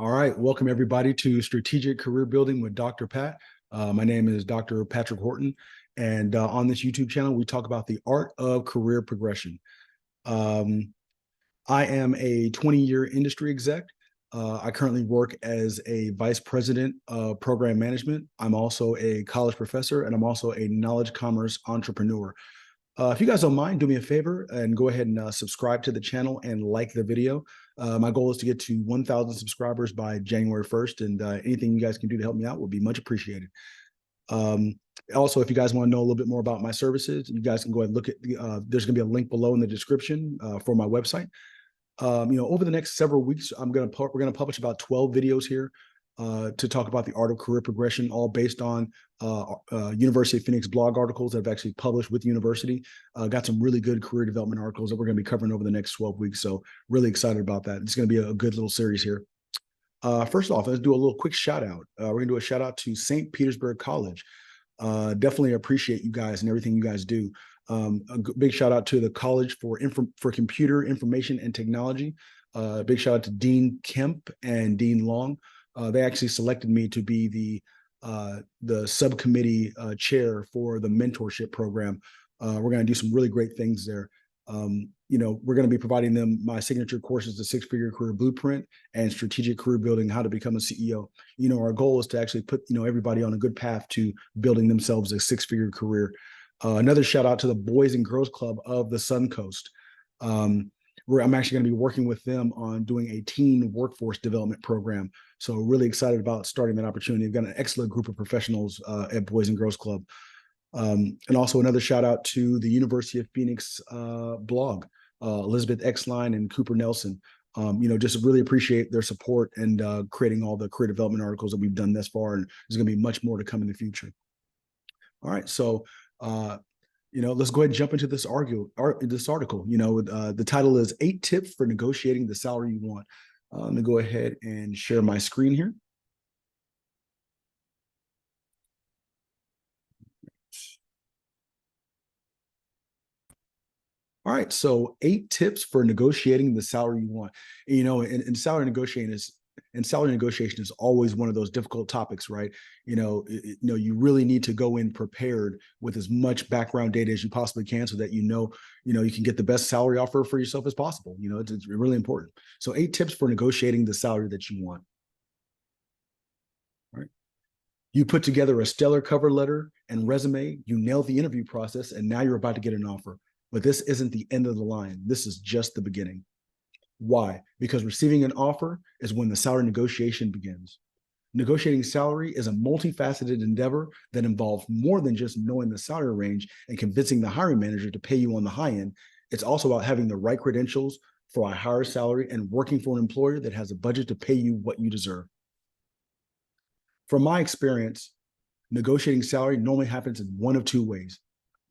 All right, welcome everybody to Strategic Career Building with Dr. Pat. My name is Dr. Patrick Horton, and on this YouTube channel, we talk about the art of career progression. I am a 20-year industry exec. I currently work as a vice president of program management. I'm also a college professor, and I'm also a knowledge commerce entrepreneur. If you guys don't mind, do me a favor and go ahead and subscribe to the channel and like the video. My goal is to get to 1,000 subscribers by January 1st, and anything you guys can do to help me out would be much appreciated. Also, if you guys want to know a little bit more about my services, you guys can go ahead and look at there's going to be a link below in the description for my website. Over the next several weeks, we're going to publish about 12 videos here to talk about the art of career progression, all based on University of Phoenix blog articles that I've actually published with the university. Got some really good career development articles that we're going to be covering over the next 12 weeks. So really excited about that. It's going to be a good little series here. First off, let's do a little quick shout out. We're going to do a shout out to St. Petersburg College. Definitely appreciate you guys and everything you guys do. Big shout out to the College for Computer Information and Technology. Big shout out to Dean Kemp and Dean Long. They actually selected me to be the subcommittee chair for the mentorship program. We're going to do some really great things there. We're going to be providing them my signature courses, the Six-Figure Career Blueprint and Strategic Career Building, How to Become a CEO. Our goal is to actually put everybody on a good path to building themselves a six-figure career. Another shout out to the Boys and Girls Club of the Suncoast. I'm actually going to be working with them on doing a teen workforce development program. So really excited about starting that opportunity. We've got an excellent group of professionals at Boys and Girls Club. And also another shout out to the University of Phoenix blog, Elizabeth Exline and Cooper Nelson. Just really appreciate their support and creating all the career development articles that we've done thus far. And there's going to be much more to come in the future. All right, so let's go ahead and jump into this article. The title is 8 Tips for Negotiating the Salary You Want. Let me go ahead and share my screen here. All right, so 8 tips for negotiating the salary you want. And salary negotiation is always one of those difficult topics, right? You really need to go in prepared with as much background data as you possibly can, so that you can get the best salary offer for yourself as possible. It's really important. So 8 tips for negotiating the salary that you want. All right. You put together a stellar cover letter and resume, you nailed the interview process, and now you're about to get an offer. But this isn't the end of the line. This is just the beginning. Why? Because receiving an offer is when the salary negotiation begins. Negotiating salary is a multifaceted endeavor that involves more than just knowing the salary range and convincing the hiring manager to pay you on the high end. It's also about having the right credentials for a higher salary and working for an employer that has a budget to pay you what you deserve. From my experience, negotiating salary normally happens in one of two ways.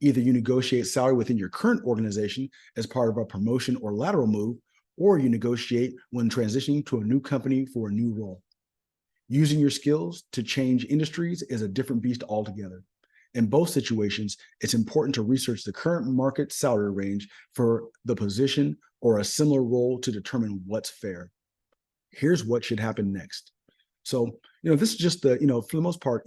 Either you negotiate salary within your current organization as part of a promotion or lateral move, or you negotiate when transitioning to a new company for a new role. Using your skills to change industries is a different beast altogether. In both situations, it's important to research the current market salary range for the position or a similar role to determine what's fair. Here's what should happen next. So, this is just for the most part,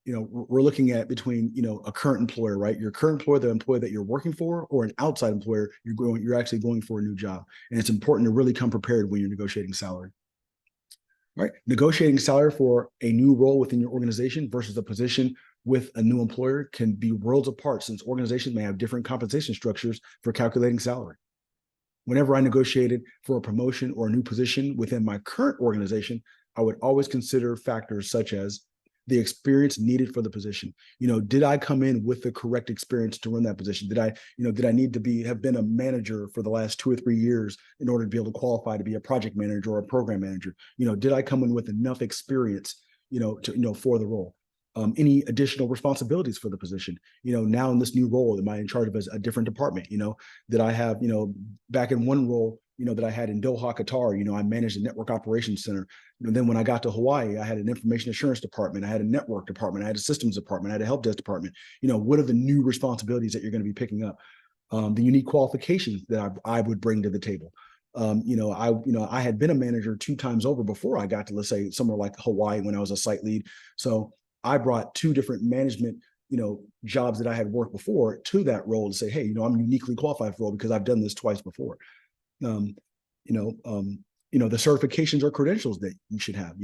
we're looking at between, a current employer, right? Your current employer, the employer that you're working for, or an outside employer, you're actually going for a new job. And it's important to really come prepared when you're negotiating salary. Right? Negotiating salary for a new role within your organization versus a position with a new employer can be worlds apart, since organizations may have different compensation structures for calculating salary. Whenever I negotiated for a promotion or a new position within my current organization, I would always consider factors such as the experience needed for the position. Did I come in with the correct experience to run that position? Did I need to have been a manager for the last 2 or 3 years in order to be able to qualify to be a project manager or a program manager? Did I come in with enough experience, for the role? Any additional responsibilities for the position? Now in this new role, am I in charge of a different department? Did I have, back in one role, that I had in Doha, Qatar, I managed a network operations center. And then when I got to Hawaii, I had an information assurance department, I had a network department, I had a systems department, I had a help desk department. What are the new responsibilities that you're going to be picking up? The unique qualifications that I would bring to the table. I had been a manager 2 times over before I got to, let's say, somewhere like Hawaii when I was a site lead. So I brought 2 different management, jobs that I had worked before to that role to say, hey, I'm uniquely qualified for the role because I've done this twice before. Um, you know, um, the certifications or credentials that you should have.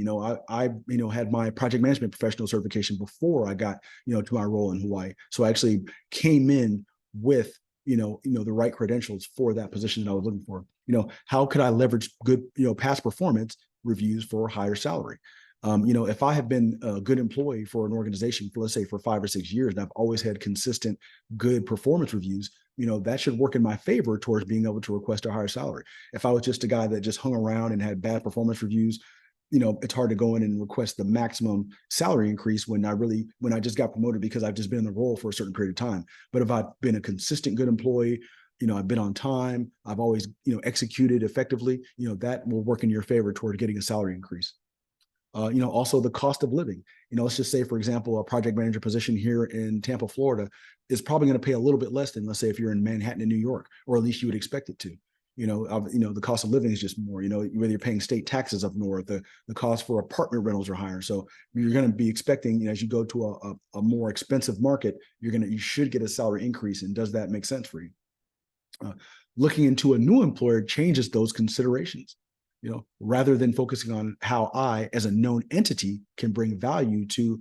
I had my project management professional certification before I got, to my role in Hawaii. So I actually came in with, the right credentials for that position that I was looking for. How could I leverage good, past performance reviews for a higher salary? If I have been a good employee for an organization for, let's say, for 5 or 6 years, and I've always had consistent, good performance reviews, that should work in my favor towards being able to request a higher salary. If I was just a guy that just hung around and had bad performance reviews, it's hard to go in and request the maximum salary increase when I just got promoted because I've just been in the role for a certain period of time. But if I've been a consistent good employee, I've been on time, I've always, executed effectively, that will work in your favor toward getting a salary increase. Also the cost of living. Let's just say, for example, a project manager position here in Tampa, Florida, is probably going to pay a little bit less than, let's say, if you're in Manhattan in New York, or at least you would expect it to. The cost of living is just more. Whether you're paying state taxes up north, the cost for apartment rentals are higher. So you're going to be expecting, as you go to a more expensive market, you should get a salary increase. And does that make sense for you? Looking into a new employer changes those considerations. Rather than focusing on how I, as a known entity, can bring value to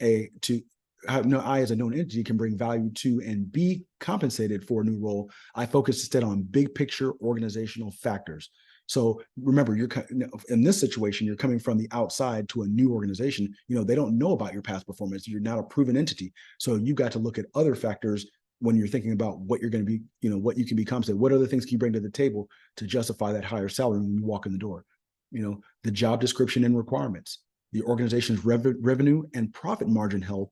I, as a known entity, can bring value to and be compensated for a new role. I focus instead on big picture organizational factors. So remember, in this situation, you're coming from the outside to a new organization. They don't know about your past performance. You're not a proven entity. So you've got to look at other factors when you're thinking about what you're going to be, what you can be compensated. What other things can you bring to the table to justify that higher salary when you walk in the door? The job description and requirements, the organization's revenue and profit margin health.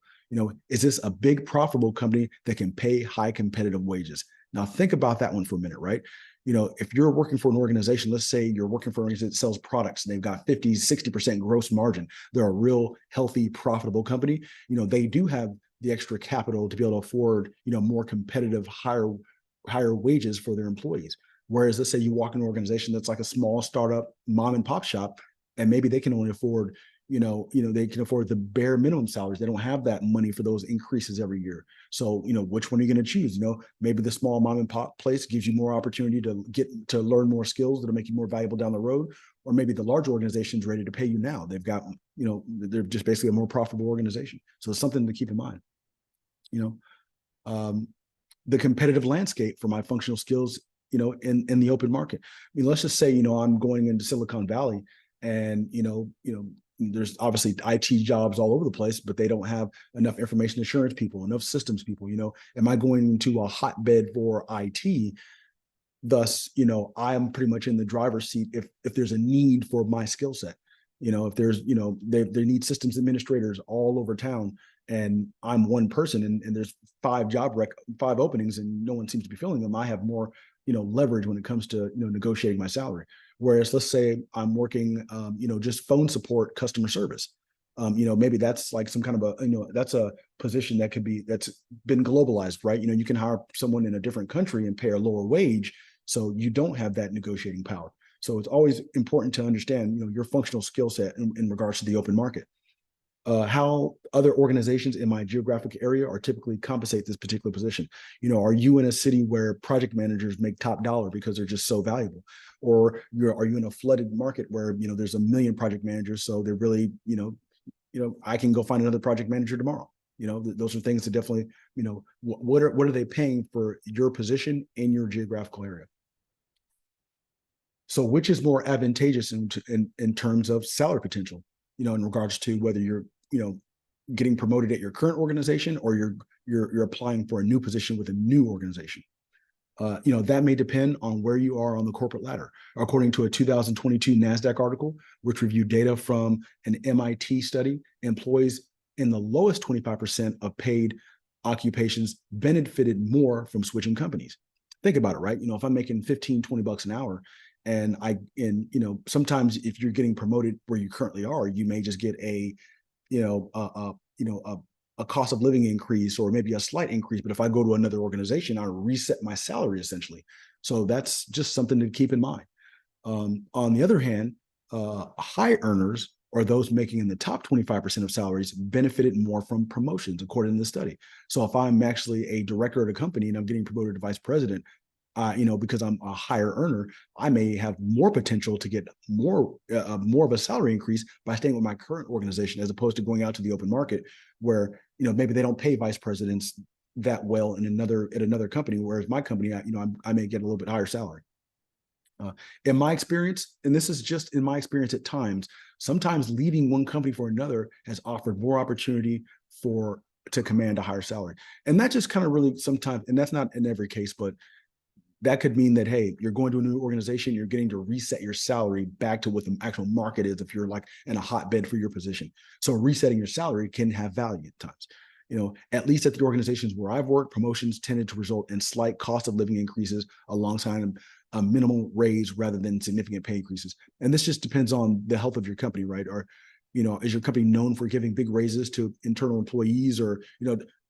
Is this a big profitable company that can pay high competitive wages? Now think about that one for a minute, right? If you're working for an organization, let's say you're working for an organization that sells products and they've got 50, 60% gross margin, they're a real healthy, profitable company. They do have the extra capital to be able to afford, more competitive, higher wages for their employees. Whereas let's say you walk in an organization that's like a small startup mom and pop shop, and maybe they can only afford, they can afford the bare minimum salaries. They don't have that money for those increases every year. So, which one are you going to choose? Maybe the small mom and pop place gives you more opportunity to get to learn more skills that'll make you more valuable down the road. Or maybe the large organization's ready to pay you now. They've got, they're just basically a more profitable organization. So it's something to keep in mind. The competitive landscape for my functional skills, in the open market. Let's just say, I'm going into Silicon Valley and, there's obviously IT jobs all over the place, but they don't have enough information assurance people, enough systems people. Am I going into a hotbed for IT? Thus, I am pretty much in the driver's seat if there's a need for my skill set. If there's, they need systems administrators all over town, and I'm one person, and there's 5 openings, and no one seems to be filling them. I have more, leverage when it comes to, negotiating my salary. Whereas let's say I'm working, just phone support, customer service. Maybe that's like some kind of that's a position that's been globalized, right? You can hire someone in a different country and pay a lower wage, so you don't have that negotiating power. So it's always important to understand, your functional skill set in regards to the open market. How other organizations in my geographic area are typically compensate this particular position. Are you in a city where project managers make top dollar because they're just so valuable? Or are you in a flooded market where, there's a million project managers, so they're really, I can go find another project manager tomorrow. Those are things that definitely, what are they paying for your position in your geographical area? So which is more advantageous in terms of salary potential, in regards to whether you're, getting promoted at your current organization or you're applying for a new position with a new organization. That may depend on where you are on the corporate ladder. According to a 2022 NASDAQ article, which reviewed data from an MIT study, employees in the lowest 25% of paid occupations benefited more from switching companies. Think about it, right? If I'm making 15, 20 bucks an hour, and sometimes if you're getting promoted where you currently are, you may just get a cost of living increase or maybe a slight increase. But if I go to another organization, I reset my salary essentially. So that's just something to keep in mind. On the other hand, high earners or those making in the top 25% of salaries benefited more from promotions, according to the study. So if I'm actually a director at a company and I'm getting promoted to vice president, because I'm a higher earner, I may have more potential to get more of a salary increase by staying with my current organization as opposed to going out to the open market where maybe they don't pay vice presidents that well at another company, whereas my company, I may get a little bit higher salary. In my experience, and this is just in my experience at times, sometimes leaving one company for another has offered more opportunity to command a higher salary. And that just kind of really sometimes, and that's not in every case, but that could mean that, hey, you're going to a new organization, you're getting to reset your salary back to what the actual market is if you're like in a hotbed for your position. So resetting your salary can have value at times. At least at the organizations where I've worked, promotions tended to result in slight cost of living increases alongside a minimal raise rather than significant pay increases. And this just depends on the health of your company, right? Or, is your company known for giving big raises to internal employees, or,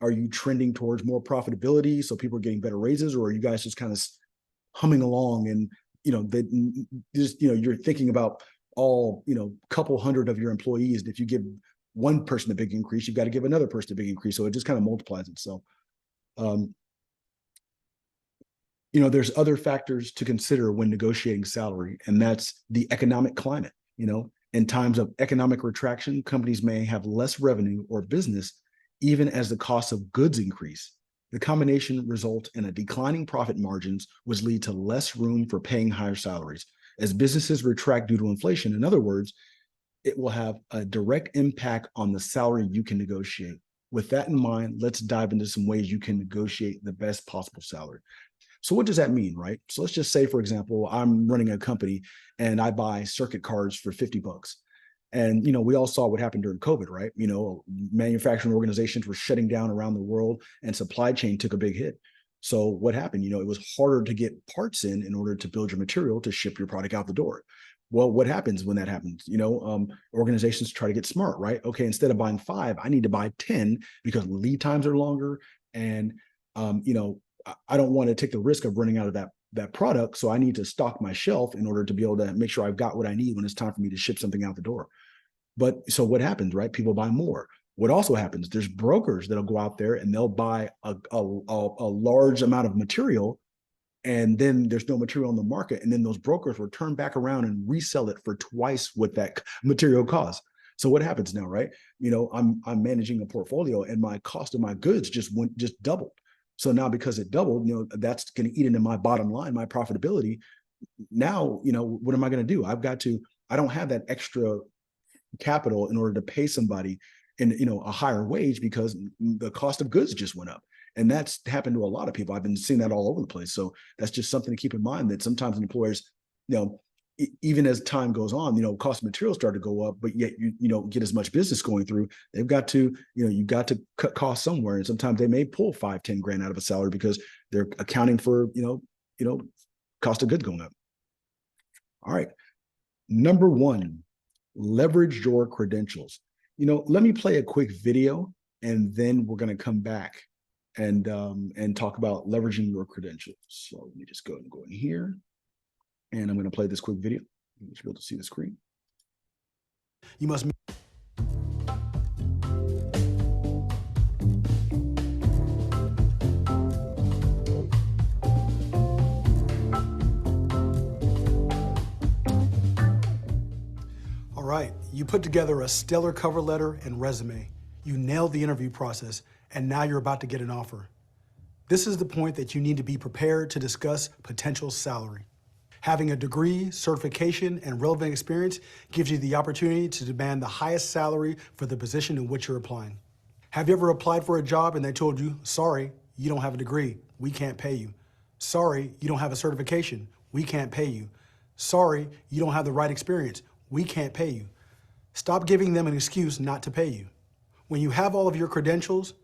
are you trending towards more profitability so people are getting better raises, or are you guys just kind of humming along and, you're thinking about all, couple hundred of your employees. And if you give one person a big increase, you've got to give another person a big increase. So it just kind of multiplies itself. There's other factors to consider when negotiating salary, and that's the economic climate. In times of economic retraction, companies may have less revenue or business, even as the cost of goods increase. The combination result in a declining profit margins, which lead to less room for paying higher salaries. As businesses retract due to inflation, in other words, it will have a direct impact on the salary you can negotiate. With that in mind, let's dive into some ways you can negotiate the best possible salary. So what does that mean, right? So let's just say, for example, I'm running a company and I buy circuit cards for $50. And, we all saw what happened during COVID, right? Manufacturing organizations were shutting down around the world and supply chain took a big hit. So what happened? It was harder to get parts in order to build your material to ship your product out the door. Well, what happens when that happens? Organizations try to get smart, right? Okay, instead of buying 5, I need to buy 10 because lead times are longer. And, I don't want to take the risk of running out of that product. So I need to stock my shelf in order to be able to make sure I've got what I need when it's time for me to ship something out the door. But so what happens, right? People buy more. What also happens, there's brokers that'll go out there and they'll buy a large amount of material, and then there's no material on the market. And then those brokers will turn back around and resell it for twice what that material costs. So what happens now, right? I'm managing a portfolio and my cost of my goods just doubled. So now because it doubled, that's going to eat into my bottom line, my profitability. Now, what am I going to do? I don't have that extra capital in order to pay somebody in, a higher wage because the cost of goods just went up. And that's happened to a lot of people. I've been seeing that all over the place. So that's just something to keep in mind, that sometimes employers, even as time goes on, cost of materials start to go up, but yet you don't get as much business going through. They've got to, you've got to cut costs somewhere. And sometimes they may pull 5-10 grand out of a salary because they're accounting for, cost of goods going up. All right. Number 1, leverage your credentials. Let me play a quick video and then we're going to come back and talk about leveraging your credentials. So let me just go in here. And I'm going to play this quick video. You should be able to see the screen. You must. All right, you put together a stellar cover letter and resume. You nailed the interview process, and now you're about to get an offer. This is the point that you need to be prepared to discuss potential salary. Having a degree, certification, and relevant experience gives you the opportunity to demand the highest salary for the position in which you're applying. Have you ever applied for a job and they told you, sorry, you don't have a degree, we can't pay you. Sorry, you don't have a certification, we can't pay you. Sorry, you don't have the right experience, we can't pay you. Stop giving them an excuse not to pay you. When you have all of your credentials,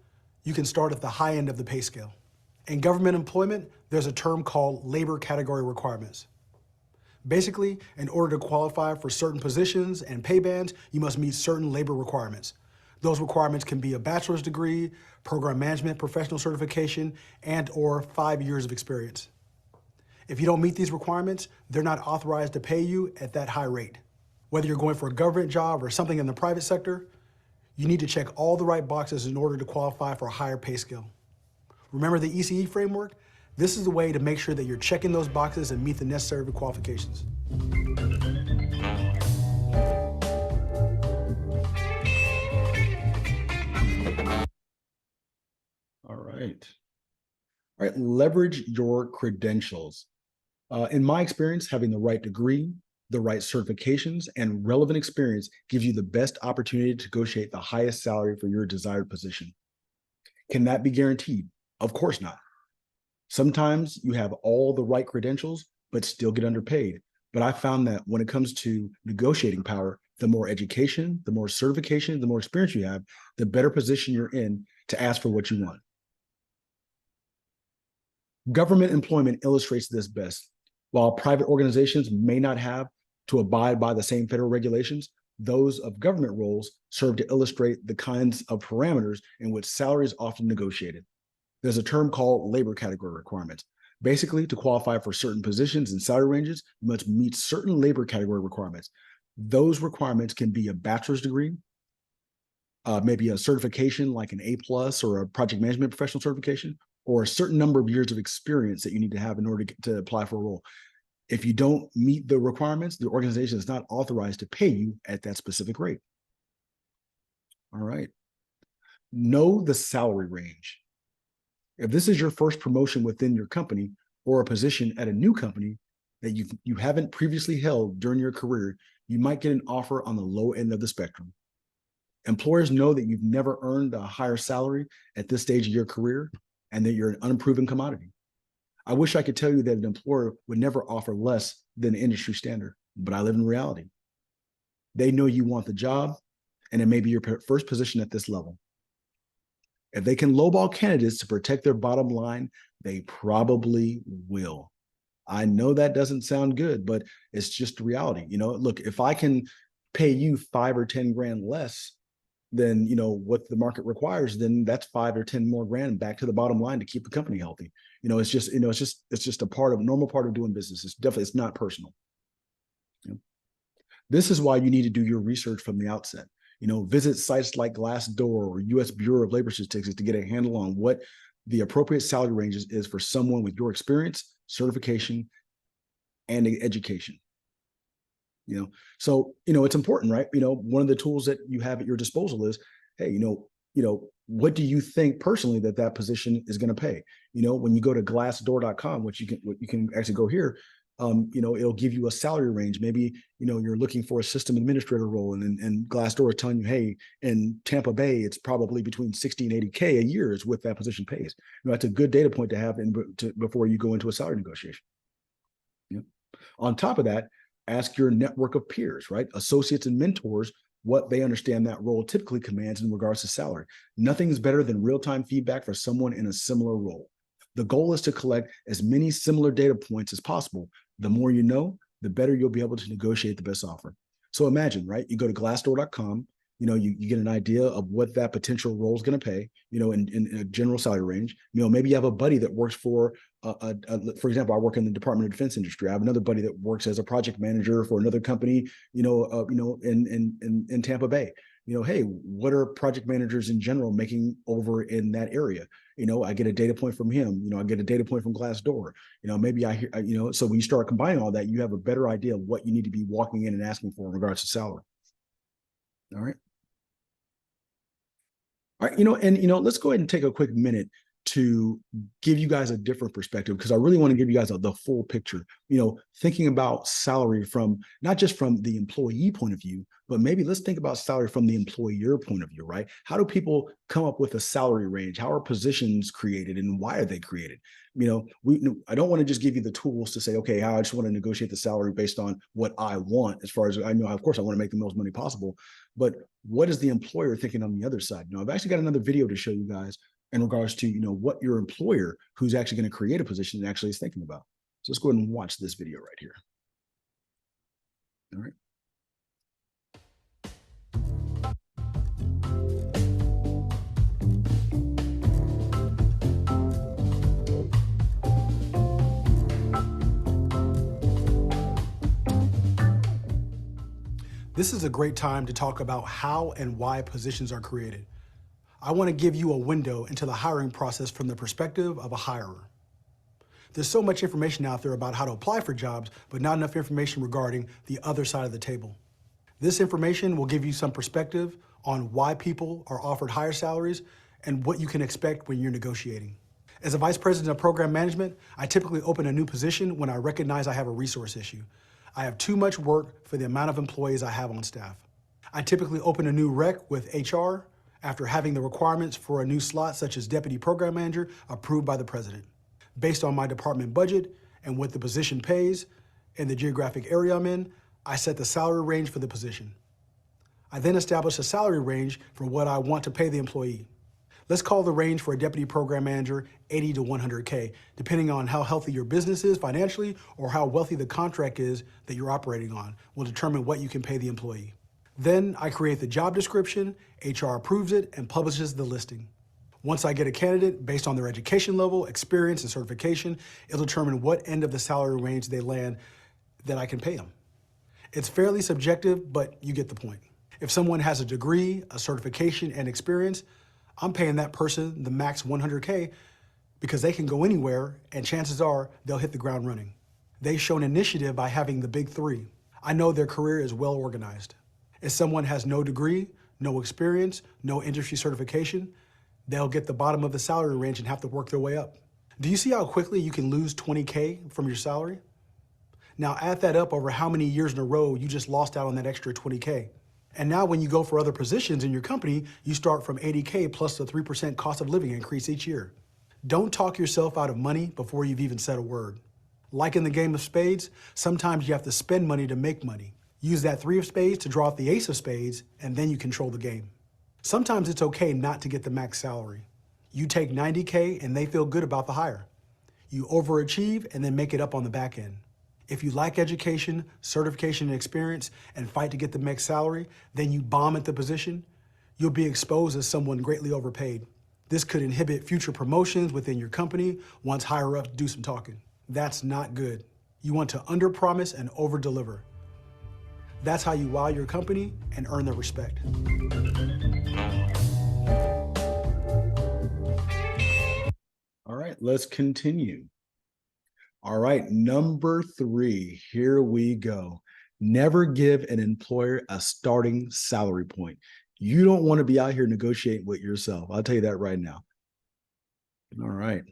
you can start at the high end of the pay scale. In government employment, there's a term called labor category requirements. Basically, in order to qualify for certain positions and pay bands, you must meet certain labor requirements. Those requirements can be a bachelor's degree, program management professional certification, and/or 5 years of experience. If you don't meet these requirements, they're not authorized to pay you at that high rate. Whether you're going for a government job or something in the private sector, you need to check all the right boxes in order to qualify for a higher pay scale. Remember the ECE framework? This is the way to make sure that you're checking those boxes and meet the necessary qualifications. All right. All right, leverage your credentials. In my experience, having the right degree, the right certifications, and relevant experience gives you the best opportunity to negotiate the highest salary for your desired position. Can that be guaranteed? Of course not. Sometimes you have all the right credentials, but still get underpaid. But I found that when it comes to negotiating power, the more education, the more certification, the more experience you have, the better position you're in to ask for what you want. Government employment illustrates this best. While private organizations may not have to abide by the same federal regulations, those of government roles serve to illustrate the kinds of parameters in which salary is often negotiated. There's a term called labor category requirements. Basically, to qualify for certain positions and salary ranges, you must meet certain labor category requirements. Those requirements can be a bachelor's degree, maybe a certification like an A+ or a project management professional certification, or a certain number of years of experience that you need to have in order to apply for a role. If you don't meet the requirements, the organization is not authorized to pay you at that specific rate. All right. Know the salary range. If this is your first promotion within your company or a position at a new company that you haven't previously held during your career, you might get an offer on the low end of the spectrum. Employers know that you've never earned a higher salary at this stage of your career and that you're an unproven commodity. I wish I could tell you that an employer would never offer less than industry standard, but I live in reality. They know you want the job, and it may be your first position at this level. If they can lowball candidates to protect their bottom line, they probably will. I know that doesn't sound good, but it's just reality. Look, if I can pay you 5 or 10 grand less than what the market requires, then that's 5 or 10 more grand back to the bottom line to keep the company healthy. It's just a normal part of doing business. It's not personal. This is why you need to do your research from the outset. Visit sites like Glassdoor or U.S. Bureau of Labor Statistics to get a handle on what the appropriate salary ranges is for someone with your experience, certification, and education. So it's important, right? One of the tools that you have at your disposal is, hey, what do you think personally that position is going to pay? When you go to glassdoor.com, which you can actually go here, it'll give you a salary range. Maybe, you're looking for a system administrator role and Glassdoor is telling you, hey, in Tampa Bay, it's probably between 60 and 80K a year is what that position pays. That's a good data point to have before you go into a salary negotiation. On top of that, ask your network of peers, right? Associates and mentors, what they understand that role typically commands in regards to salary. Nothing is better than real-time feedback for someone in a similar role. The goal is to collect as many similar data points as possible. The more you know, the better you'll be able to negotiate the best offer. So imagine, right? You go to glassdoor.com, you get an idea of what that potential role is going to pay, in a general salary range. Maybe you have a buddy that works for for example, I work in the Department of Defense industry. I have another buddy that works as a project manager for another company, in Tampa Bay. Hey, what are project managers in general making over in that area? I get a data point from him. I get a data point from Glassdoor. Maybe I hear, so when you start combining all that, you have a better idea of what you need to be walking in and asking for in regards to salary. All right. All right, let's go ahead and take a quick minute to give you guys a different perspective, because I really want to give you guys the full picture, thinking about salary from not just from the employee point of view, but maybe let's think about salary from the employer point of view, right? How do people come up with a salary range? How are positions created and why are they created? I don't want to just give you the tools to say, okay, I just want to negotiate the salary based on what I want. As far as I know, of course, I want to make the most money possible, but what is the employer thinking on the other side? I've actually got another video to show you guys in regards to, what your employer who's actually going to create a position actually is thinking about. So let's go ahead and watch this video right here. All right. This is a great time to talk about how and why positions are created. I want to give you a window into the hiring process from the perspective of a hirer. There's so much information out there about how to apply for jobs, but not enough information regarding the other side of the table. This information will give you some perspective on why people are offered higher salaries and what you can expect when you're negotiating. As a vice president of program management, I typically open a new position when I recognize I have a resource issue. I have too much work for the amount of employees I have on staff. I typically open a new rec with HR after having the requirements for a new slot such as deputy program manager approved by the president. Based on my department budget and what the position pays and the geographic area I'm in, I set the salary range for the position. I then establish a salary range for what I want to pay the employee. Let's call the range for a deputy program manager 80 to 100K, depending on how healthy your business is financially or how wealthy the contract is that you're operating on will determine what you can pay the employee. Then I create the job description, HR approves it, and publishes the listing. Once I get a candidate based on their education level, experience, and certification, it'll determine what end of the salary range they land that I can pay them. It's fairly subjective, but you get the point. If someone has a degree, a certification, and experience, I'm paying that person the max 100K because they can go anywhere and chances are they'll hit the ground running. They've shown initiative by having the big three. I know their career is well organized. If someone has no degree, no experience, no industry certification, they'll get the bottom of the salary range and have to work their way up. Do you see how quickly you can lose 20K from your salary? Now add that up over how many years in a row you just lost out on that extra 20K. And now when you go for other positions in your company, you start from 80K plus the 3% cost of living increase each year. Don't talk yourself out of money before you've even said a word. Like in the game of spades, sometimes you have to spend money to make money. Use that 3 of spades to draw out the ace of spades, and then you control the game. Sometimes it's okay not to get the max salary. You take 90K and they feel good about the hire. You overachieve and then make it up on the back end. If you lack education, certification, and experience and fight to get the max salary, then you bomb at the position, you'll be exposed as someone greatly overpaid. This could inhibit future promotions within your company once higher ups do some talking. That's not good. You want to underpromise and overdeliver. That's how you wow your company and earn their respect. All right, let's continue. All right, number 3, here we go. Never give an employer a starting salary point. You don't want to be out here negotiating with yourself. I'll tell you that right now. All right.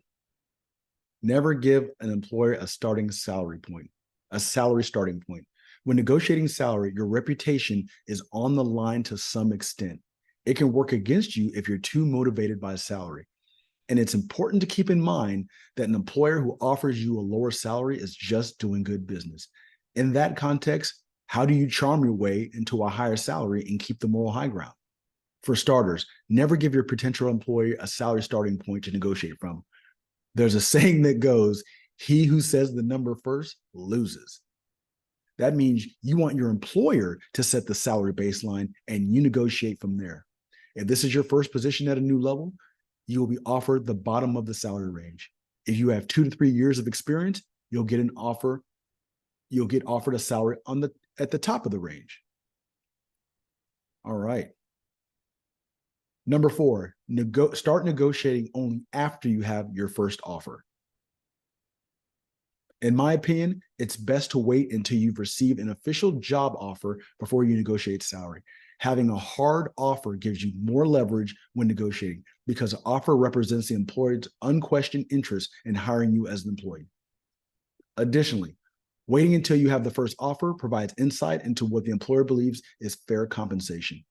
Never give an employer a starting salary point, a salary starting point. When negotiating salary, your reputation is on the line to some extent. It can work against you if you're too motivated by salary. And it's important to keep in mind that an employer who offers you a lower salary is just doing good business. In that context, how do you charm your way into a higher salary and keep the moral high ground? For starters, never give your potential employee a salary starting point to negotiate from. There's a saying that goes, he who says the number first loses. That means you want your employer to set the salary baseline and you negotiate from there. If this is your first position at a new level, you will be offered the bottom of the salary range. If you have 2 to 3 years of experience, you'll get offered a salary at the top of the range. All right. Number 4, start negotiating only after you have your first offer. In my opinion, it's best to wait until you've received an official job offer before you negotiate salary. Having a hard offer gives you more leverage when negotiating because the offer represents the employer's unquestioned interest in hiring you as an employee. Additionally, waiting until you have the first offer provides insight into what the employer believes is fair compensation.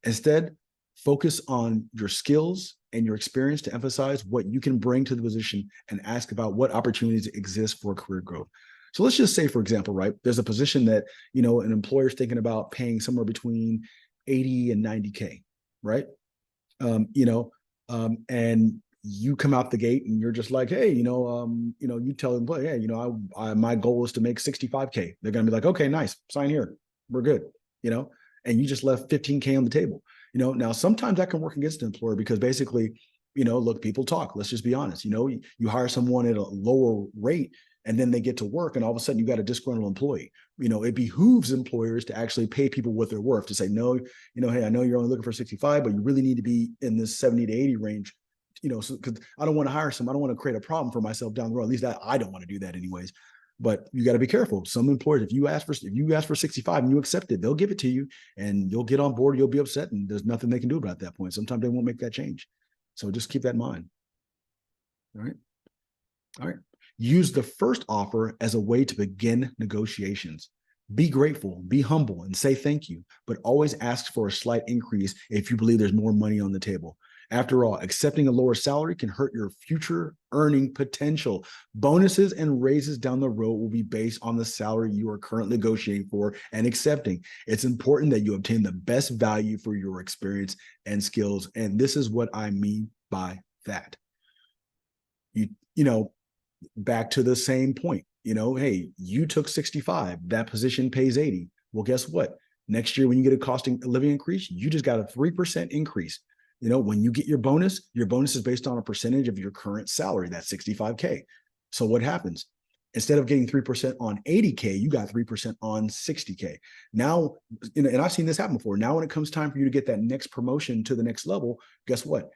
Instead, focus on your skills and your experience to emphasize what you can bring to the position and ask about what opportunities exist for career growth. So let's just say, for example, right, there's a position that, an employer's thinking about paying somewhere between 80 and 90K, right? And you come out the gate and you're just like, hey, you tell the employee, hey, my goal is to make 65K. They're going to be like, okay, nice, sign here. We're good, and you just left 15K on the table. Now sometimes that can work against the employer because basically, look, people talk. Let's just be honest. You hire someone at a lower rate and then they get to work and all of a sudden you got a disgruntled employee. It behooves employers to actually pay people what they're worth, to say, no, hey, I know you're only looking for 65, but you really need to be in this 70 to 80 range, so because I don't want to hire some, I don't want to create a problem for myself down the road. At least I don't want to do that anyways. But you got to be careful. Some employers, if you ask for 65 and you accept it, they'll give it to you and you'll get on board, you'll be upset, and there's nothing they can do about that point. Sometimes they won't make that change. So just keep that in mind. All right. All right. Use the first offer as a way to begin negotiations. Be grateful, be humble, and say thank you, but always ask for a slight increase if you believe there's more money on the table. After all, accepting a lower salary can hurt your future earning potential. Bonuses and raises down the road will be based on the salary you are currently negotiating for and accepting. It's important that you obtain the best value for your experience and skills. And this is what I mean by that. Back to the same point, hey, you took 65, that position pays 80. Well, guess what? Next year, when you get a cost of living increase, you just got a 3% increase. When you get your bonus is based on a percentage of your current salary, that's 65K. So what happens? Instead of getting 3% on 80K, you got 3% on 60K. Now, and I've seen this happen before. Now, when it comes time for you to get that next promotion to the next level, guess what?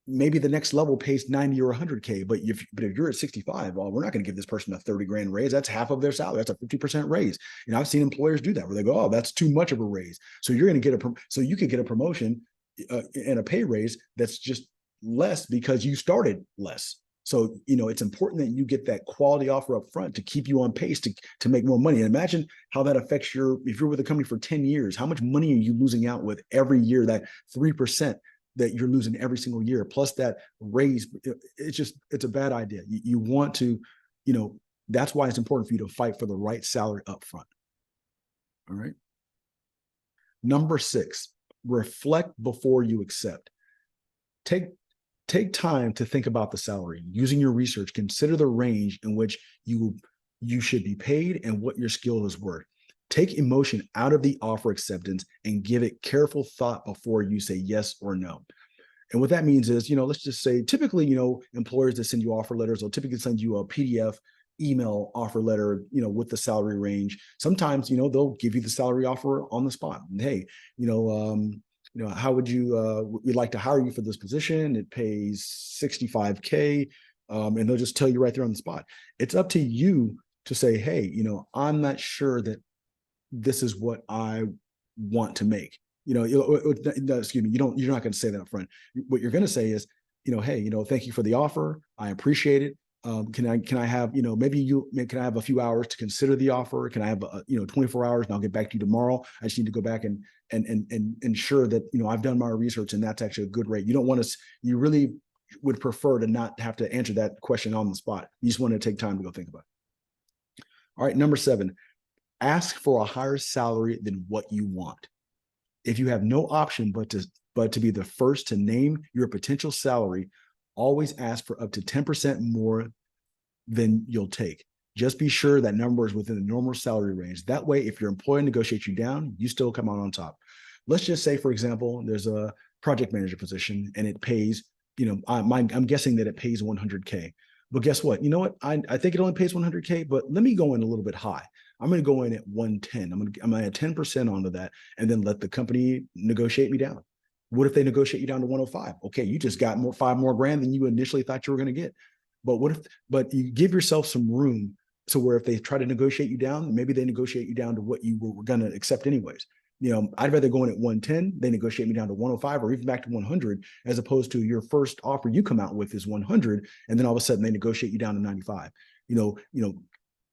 Maybe the next level pays 90 or 100K, but if you're at 65, well, we're not going to give this person a 30 grand raise. That's half of their salary. That's a 50% raise. I've seen employers do that where they go, oh, that's too much of a raise. So you're going to get so you could get a promotion and a pay raise that's just less because you started less. So, it's important that you get that quality offer up front to keep you on pace to make more money. And imagine how that affects if you're with a company for 10 years, how much money are you losing out with every year, that 3% that you're losing every single year, plus that raise. It's a bad idea. You want to, that's why it's important for you to fight for the right salary up front. All right. Number 6, reflect before you accept. Take time to think about the salary. Using your research, consider the range in which you should be paid and what your skill is worth. Take emotion out of the offer acceptance and give it careful thought before you say yes or no. And what that means is, let's just say typically, employers that send you offer letters will typically send you a PDF email offer letter, with the salary range. Sometimes, they'll give you the salary offer on the spot. And, hey, how would we'd like to hire you for this position. It pays 65K. And they'll just tell you right there on the spot. It's up to you to say, hey, I'm not sure that this is what I want to make. Excuse me, you're not going to say that up front. What you're going to say is, hey, thank you for the offer. I appreciate it. Can I have, can I have a few hours to consider the offer? Can I have, 24 hours and I'll get back to you tomorrow? I just need to go back and ensure that, I've done my research and that's actually a good rate. You really would prefer to not have to answer that question on the spot. You just want to take time to go think about it. All right. Number 7, ask for a higher salary than what you want. If you have no option but to be the first to name your potential salary, always ask for up to 10% more than you'll take. Just be sure that number is within the normal salary range. That way, if your employer negotiates you down, you still come out on top. Let's just say, for example, there's a project manager position and it pays, I'm guessing that it pays 100K. But guess what? You know what? I think it only pays 100K, but let me go in a little bit high. I'm going to go in at 110. I'm going to add 10% onto that and then let the company negotiate me down. What if they negotiate you down to 105? Okay, you just got 5 more grand than you initially thought you were going to get. But you give yourself some room so where if they try to negotiate you down, maybe they negotiate you down to what you were going to accept anyways. I'd rather go in at 110, they negotiate me down to 105 or even back to 100, as opposed to your first offer you come out with is 100, and then all of a sudden they negotiate you down to 95.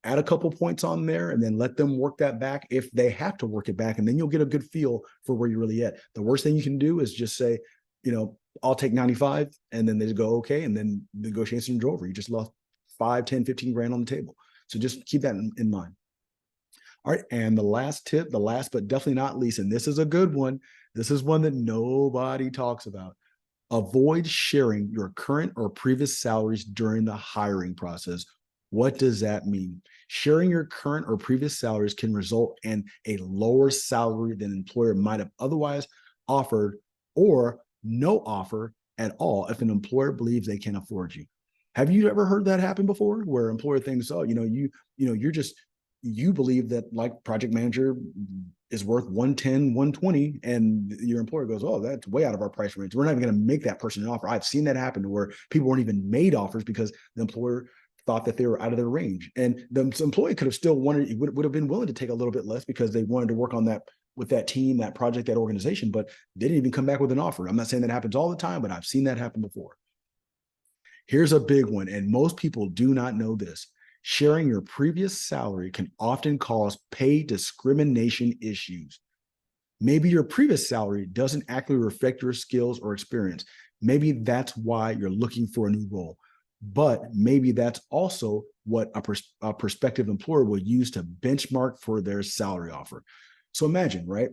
Add a couple points on there and then let them work that back if they have to work it back, and then you'll get a good feel for where you're really at. The worst thing you can do is just say, I'll take 95, and then they go, okay, and then negotiations are over. You just lost 5, 10, 15 grand on the table. So just keep that in mind. All right, and the last tip, the last but definitely not least, and this is a good one. This is one that nobody talks about. Avoid sharing your current or previous salaries during the hiring process. What does that mean? Sharing your current or previous salaries can result in a lower salary than an employer might have otherwise offered, or no offer at all if an employer believes they can afford you. Have you ever heard that happen before, where employer thinks, oh, you believe that like project manager is worth 110, 120, and your employer goes, oh, that's way out of our price range. We're not even going to make that person an offer. I've seen that happen to where people weren't even made offers because the employer thought that they were out of their range. And the employee could have still would have been willing to take a little bit less because they wanted to work on that with that team, that project, that organization, but they didn't even come back with an offer. I'm not saying that happens all the time, but I've seen that happen before. Here's a big one, and most people do not know this. Sharing your previous salary can often cause pay discrimination issues. Maybe your previous salary doesn't accurately reflect your skills or experience. Maybe that's why you're looking for a new role. But maybe that's also what a prospective employer will use to benchmark for their salary offer. So imagine, right?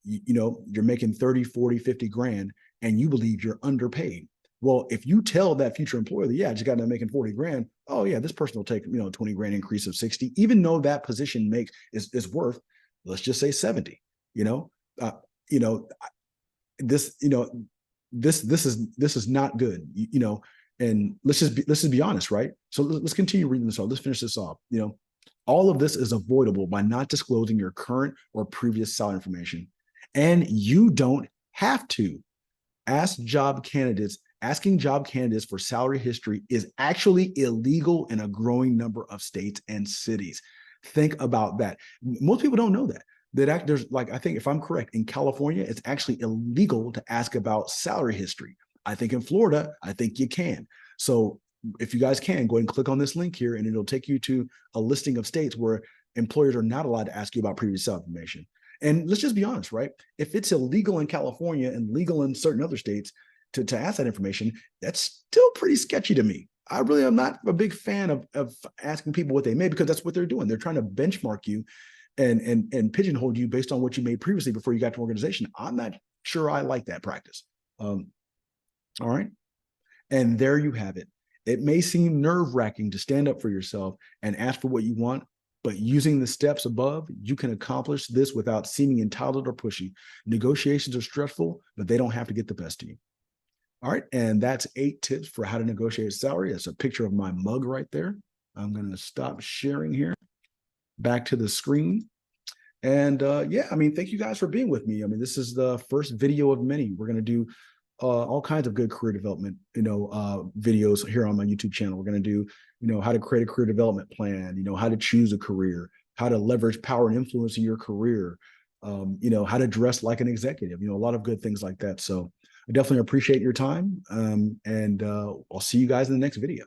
You're making 30, 40, 50 grand, and you believe you're underpaid. Well, if you tell that future employer that, yeah, I just got done making 40 grand, oh yeah, this person will take, 20 grand increase of 60, even though that position is worth, let's just say 70, you know, uh, you know, this, this is not good, and let's just be honest, right? So let's continue reading this off. Let's finish this off. All of this is avoidable by not disclosing your current or previous salary information. And you don't have to. Asking job candidates for salary history is actually illegal in a growing number of states and cities. Think about that. Most people don't know that. There's I think if I'm correct, in California, it's actually illegal to ask about salary history. I think in Florida, I think you can. So if you guys can, go ahead and click on this link here, and it'll take you to a listing of states where employers are not allowed to ask you about previous salary information. And let's just be honest, right? If it's illegal in California and legal in certain other states to ask that information, that's still pretty sketchy to me. I really am not a big fan of asking people what they made, because that's what they're doing. They're trying to benchmark you and pigeonhole you based on what you made previously before you got to organization. I'm not sure I like that practice. All right. And there you have it. It may seem nerve-wracking to stand up for yourself and ask for what you want, but using the steps above, you can accomplish this without seeming entitled or pushy. Negotiations are stressful, but they don't have to get the best of you. All right, and that's 8 tips for how to negotiate salary. That's a picture of my mug right there. I'm going to stop sharing here. Back to the screen. And yeah, thank you guys for being with me. This is the first video of many. We're going to do all kinds of good career development, videos here on my YouTube channel. We're going to do, how to create a career development plan, how to choose a career, how to leverage power and influence in your career, how to dress like an executive, a lot of good things like that. So I definitely appreciate your time. And I'll see you guys in the next video.